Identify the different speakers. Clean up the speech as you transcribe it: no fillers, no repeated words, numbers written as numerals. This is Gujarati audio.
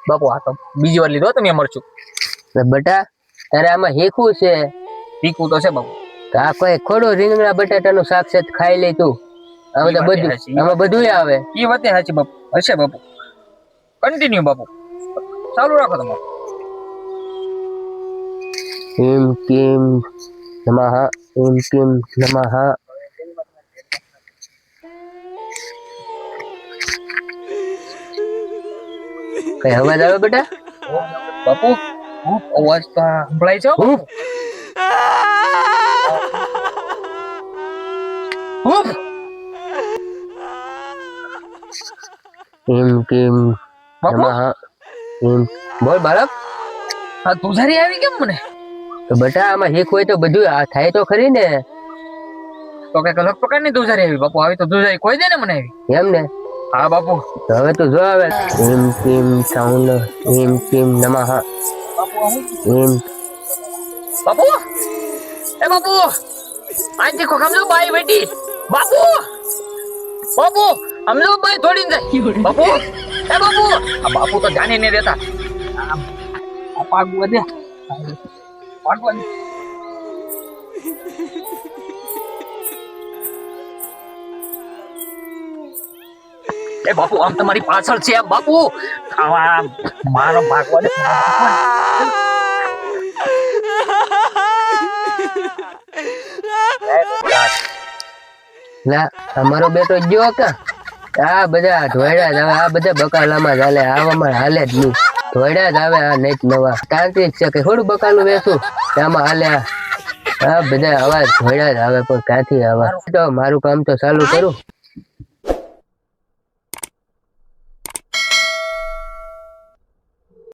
Speaker 1: બાપુ આ તો બીજી વાર લીધો તમે મરચું.
Speaker 2: બટા તારે આમાં હેખું છે?
Speaker 1: તીખું તો છે બાપુ.
Speaker 2: તો આ કોઈ ખોડો રીંગણા બટાટાનું શાક છે ખાઈ લે તું. આમાં તો બધું આમાં બધું આવે.
Speaker 1: એ વાત સાચી બાપુ. હશે બાપુ. કન્ટિન્યુ બાપુ. ચાલુ રાખો તમારે.
Speaker 2: ઈમ કિમ નમઃ ઈમ કિમ નમઃ. કઈ અવાજ આવે બેટા?
Speaker 1: બાપુ અવાજ તો સંભળાય છે હો.
Speaker 2: ઈમ કિમ
Speaker 1: બાપુ
Speaker 2: નમઃ ઈમ. બોલ બાળક.
Speaker 1: આ તુજારી આવી કેમ મને?
Speaker 2: તો બેટા આમાં હેક હોય તો બધું આ થાય તો ખરી ને.
Speaker 1: તો કઈક અલગ પ્રકારની તુજારી આવી બાપુ. આવી તો તુજારી કોઈ દે ને મને આવી.
Speaker 2: એમ ને?
Speaker 1: હા બાપુ.
Speaker 2: તો હવે તો જો આવે ઈમ કિમ સાઉન્ડ ઈમ કિમ નમઃ ઈમ.
Speaker 1: બાપુ એ બાપુ आज देखो हम लोग भाई बेटी बापू बापू हम लोग भाई थोड़ी जाए बापू ए बापू अब बापू तो जाने नहीं देता पागु दे पागु ए बापू हम तुम्हारी पाछળ છે बापू આવા મારો ભાગવા દે
Speaker 2: ના અમારો બેટો જો કા આ બધા ધોયડા જ આવે. આ બધા બકાલામાં જ હાલે. આવામાં હાલે જ નહીં. ધોયડા જ આવે. આ નેટ નવા તાંત્રિક છે કે થોડું બકાલું વેચું આમાં હાલે. આ બધા અવાજ ધોયડા જ આવે પણ ક્યાંથી આવે. તો મારું કામ તો ચાલુ કરું.